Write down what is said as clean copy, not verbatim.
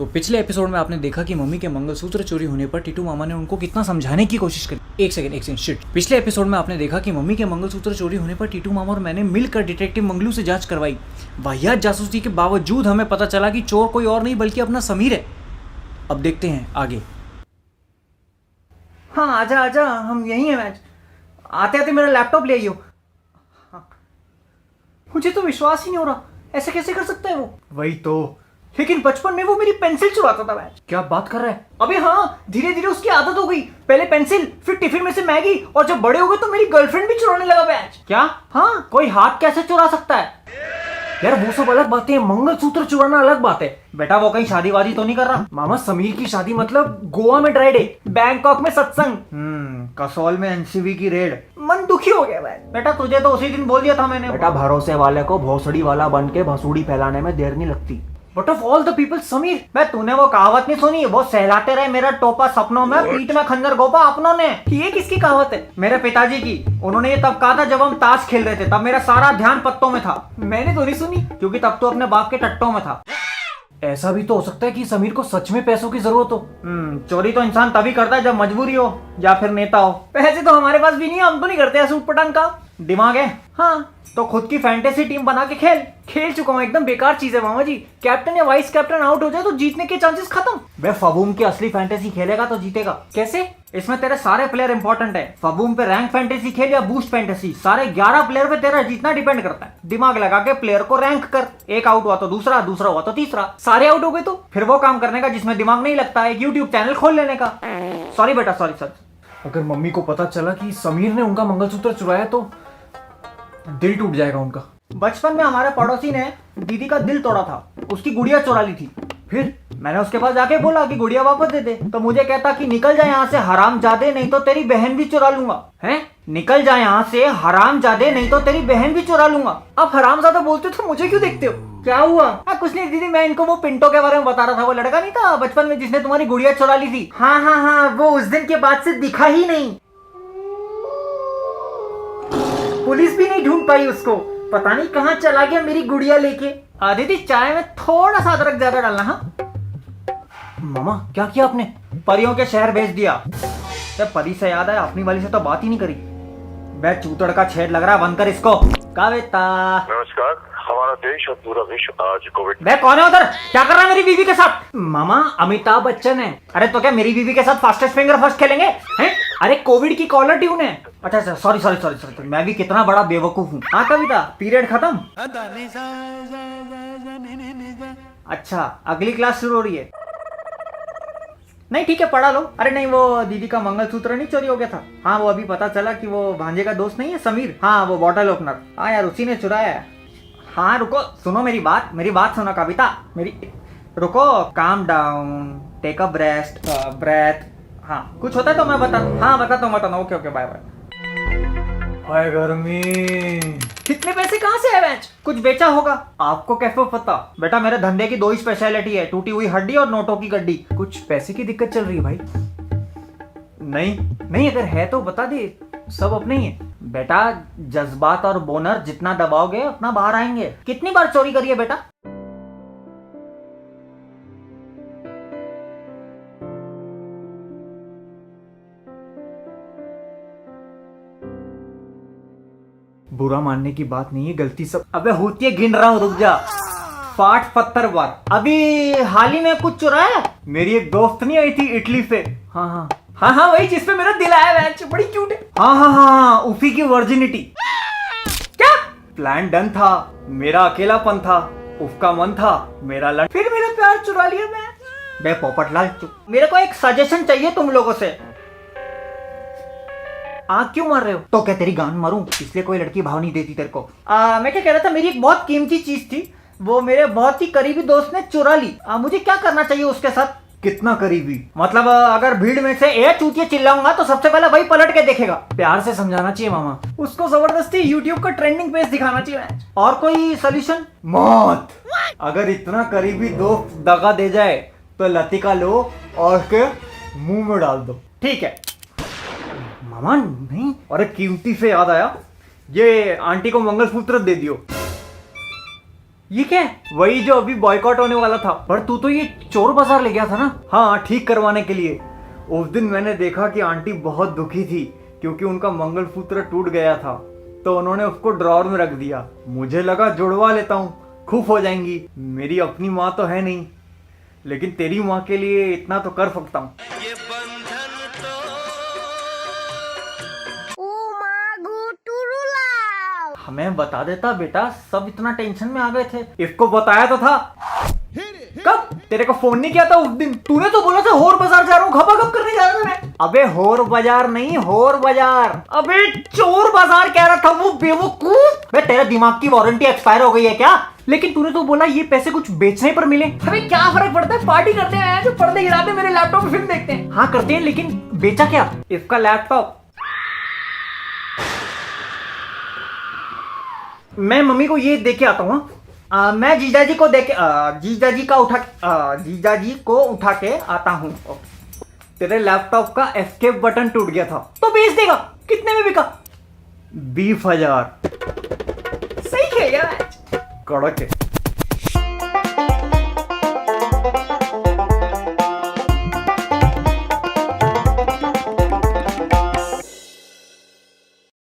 तो पिछले एपिसोड में आपने देखा कि मम्मी के मंगलसूत्र चोरी होने पर टीटू मामा ने उनको कितना समझाने की कोशिश करी। एक सेकंड शिट। पिछले एपिसोड में आपने देखा कि मम्मी के मंगलसूत्र चोरी होने पर टीटू मामा और मैंने मिलकर डिटेक्टिव मंगलू से जांच करवाई। वाहियात जासूसी के बावजूद हमें पता चला कि चोर कोई और नहीं बल्कि अपना समीर है। अब देखते हैं आगे। हाँ आजा आजा, हम यही हैं मैच। आते आते मेरा लैपटॉप ले आइयो। हाँ। मुझे तो विश्वास ही नहीं हो रहा, ऐसे कैसे कर सकता है वो। वही तो, लेकिन बचपन में वो मेरी पेंसिल चुराता था मैच। क्या बात कर रहा है? अबे हाँ, धीरे धीरे उसकी आदत हो गई। पहले पेंसिल, फिर टिफिन में से मैगी, और जब बड़े हो गए तो मेरी गर्लफ्रेंड भी चुराने लगा मैच। क्या? हाँ, कोई हाथ कैसे चुरा सकता है यार? वो सब अलग बातें हैं, मंगलसूत्र चुराना अलग बात है। बेटा वो कहीं शादी वादी तो नहीं कर रहा? मामा समीर की शादी मतलब गोवा में ड्राई डे, बैंकॉक में सत्संग, कसौल में एनसीबी की रेड। मन दुखी हो गया भाई। बेटा तुझे तो उसी दिन बोल दिया था मैंने। बेटा भरोसे वाले को भोसड़ी वाला बन के भसूड़ी फैलाने में देर नहीं लगती। But of all the people Sameer, मैं तूने वो कहावत नहीं सुनी? वो सहलाते रहे मेरा टोपा सपनों में, पीठ में खंजर गोपा अपनों ने। ये किसकी कहावत है? मेरे पिताजी की। उन्होंने ये तब कहा था जब हम ताश खेल रहे थे, तब मेरा सारा ध्यान पत्तों में था। मैंने तो नहीं सुनी, क्योंकि तब तो अपने बाप के टट्टों में था। ऐसा भी तो हो सकता है कि समीर को सच में पैसों की जरूरत हो। चोरी तो इंसान तभी करता है जब मजबूरी हो या फिर नेता हो। पैसे तो हमारे पास भी नहीं है, हम तो नहीं करते ऐसे उटपटांग का। दिमाग है हाँ, तो खुद की फैंटेसी टीम बना के खेल चुका हूँ। एकदम बेकार चीज है मामा जी। कैप्टन या वाइस कैप्टन आउट हो जाए तो जीतने के चांसेस खत्म। वे फबूम की असली फैंटेसी खेलेगा तो जीतेगा। कैसे? इसमें तेरे सारे प्लेयर इंपॉर्टेंट है। फबूम पे रैंक फैंटेसी खेल या बूस्ट फैंटेसी, सारे 11 प्लेयर पे तेरा जीतना डिपेंड करता है। दिमाग लगा के प्लेयर को रैंक कर। एक आउट हुआ तो दूसरा, दूसरा हुआ तो तीसरा, सारे आउट हो गए तो फिर वो काम करने का जिसमें दिमाग नहीं लगता है, यूट्यूब चैनल खोल लेने का। सॉरी बेटा, सॉरी। अगर मम्मी को पता चला कि समीर ने उनका मंगलसूत्र चुराया तो दिल टूट जाएगा उनका। बचपन में हमारे पड़ोसी ने दीदी का दिल तोड़ा था, उसकी गुड़िया चुरा ली थी। फिर मैंने उसके पास जाके बोला कि गुड़िया वापस दे दे, तो मुझे कहता कि निकल जाए यहाँ से हरामजादे, नहीं तो तेरी बहन भी चुरा लूंगा। हैं? निकल जाए यहाँ से हरामजादे, नहीं तो तेरी बहन भी चुरा लूंगा। आप हरामजादा बोलते हो तो मुझे क्यों देखते हो? क्या हुआ? कुछ नहीं दीदी, मैं इनको वो पिंटो के बारे में बता रहा था। वो लड़का नहीं था बचपन में जिसने तुम्हारी गुड़िया चुरा ली थी? हाँ, वो उस दिन के बाद से दिखा ही नहीं। पुलिस भी नहीं ढूंढ पाई उसको, पता नहीं कहाँ चला गया मेरी गुड़िया लेके। दीदी चाय में थोड़ा सा अदरक ज्यादा डालना। हाँ मामा, क्या किया आपने? परियों के शहर भेज दिया। जब परी से याद आया, अपनी वाली से तो बात ही नहीं करी। बे चूतड़ का छेद लग रहा है, बंद कर इसको। कविता नमस्कार, हमारा देश और पूरा विश्व आज कोविड। बे कौन है उधर? क्या कर रहा है मेरी बीवी के साथ? मामा अमिताभ बच्चन है। अरे तो क्या मेरी बीवी के साथ फास्टेस्ट फिंगर फर्स्ट खेलेंगे हैं? अरे कोविड की कॉलर ट्यून है। अच्छा सॉरी, मैं भी कितना बड़ा बेवकूफ हूँ। हाँ कविता, पीरियड खत्म? अच्छा, अगली क्लास शुरू हो रही है। नहीं ठीक है, पढ़ा लो। अरे नहीं, वो दीदी का मंगलसूत्र नहीं चोरी हो गया था? हाँ वो अभी पता चला कि वो भांजे का दोस्त नहीं है समीर। हाँ वो बॉटल ओपनर। हाँ यार, उसी ने चुराया है। हाँ रुको, सुनो मेरी बात सुनो कविता मेरी। रुको, calm down, take a breath. हाँ कुछ होता है तो मैं बताता हूँ। Okay bye bye. हाय गर्मी। कितने पैसे कहाँ से है मैच? कुछ बेचा होगा। आपको कैसे पता? बेटा मेरे धंधे की 2 ही स्पेशलिटी है, टूटी हुई हड्डी और नोटों की गड्डी। कुछ पैसे की दिक्कत चल रही है भाई? नहीं, अगर है तो बता दे, सब अपने ही है। बेटा जज्बात और बोनर जितना दबाओगे उतना बाहर आएंगे। कितनी बार चोरी करी है बेटा? बुरा मानने की बात नहीं है, गलती सब। अबे होती है, गिन रहा हूँ, रुक जा। 60-70 बार। अभी हाल ही में कुछ चुराया। मेरी एक दोस्त नहीं आई थी इटली से? हाँ वही जिसपे मेरा दिल आया मैच, बड़ी क्यूट है। हाँ उसी की वर्जिनिटी। क्या? प्लान डन था, मेरा अकेलापन था, उसका मन था, मेरा लड़, फिर मेरा प्यार चुरा लिया मैं। बे पोपटलाल चुप। मेरे को एक सजेशन चाहिए तुम लोगों से। आँख क्यों मार रहे हो? तो क्या तेरी गान मारूं? इसलिए कोई लड़की भाव नहीं देती तेरे को? मैं क्या कह रहा था, मेरी एक बहुत कीमती चीज थी, वो मेरे बहुत ही करीबी दोस्त ने चुरा ली। मुझे क्या करना चाहिए उसके साथ? कितना करीबी? मतलब अगर भीड़ में से ए चूतिया चिल्लाऊंगा तो सबसे पहले वही पलट के देखेगा। प्यार से समझाना चाहिए मामा। उसको जबरदस्ती YouTube का ट्रेंडिंग पेज दिखाना चाहिए। और कोई सोल्यूशन? मौत। अगर इतना करीबी दोस्त दगा दे जाए तो लतिका लो और उसके मुंह में डाल दो। ठीक है मामा। नहीं, अरे कीमती से याद आया, ये आंटी को मंगलसूत्र दे दियो। ये क्या है? वही जो अभी बॉयकॉट होने वाला था। पर तू तो ये चोर बाजार ले गया था ना? हाँ, ठीक करवाने के लिए। उस दिन मैंने देखा कि आंटी बहुत दुखी थी क्योंकि उनका मंगलसूत्र टूट गया था, तो उन्होंने उसको ड्रॉर में रख दिया। मुझे लगा जुड़वा लेता हूँ, खुश हो जाएंगी। मेरी अपनी माँ तो है नहीं, लेकिन तेरी माँ के लिए इतना तो कर सकता हूँ। हमें बता देता बेटा, सब इतना टेंशन में आ गए थे। इसको बताया तो था। कब? तेरे को फोन नहीं किया था उस दिन? तूने तो बोला था होर बाजार जा रहा हूँ, खपाखप करने जा रहा हूँ मैं। अबे होर बाजार नहीं, होर बाजार। अबे चोर बाजार कह रहा था वो बेवकूफ। बे तेरे दिमाग की वारंटी एक्सपायर हो गई है क्या? लेकिन तूने तो बोला ये पैसे कुछ बेचने पर मिले। हमें क्या फर्क पड़ता है, पार्टी करते हैं, जो पर्दे गिराते मेरे लैपटॉप में फिल्म देखते हैं। हाँ करते हैं, लेकिन बेचा क्या? इसका लैपटॉप। मैं मम्मी को ये दे के आता हूँ। मैं जीजाजी को जीजाजी को उठा के आता हूँ। तेरे लैपटॉप का एस्केप बटन टूट गया था, तो बेच देगा। कितने में बिका? 20,000। सही खेल गया। कड़क है।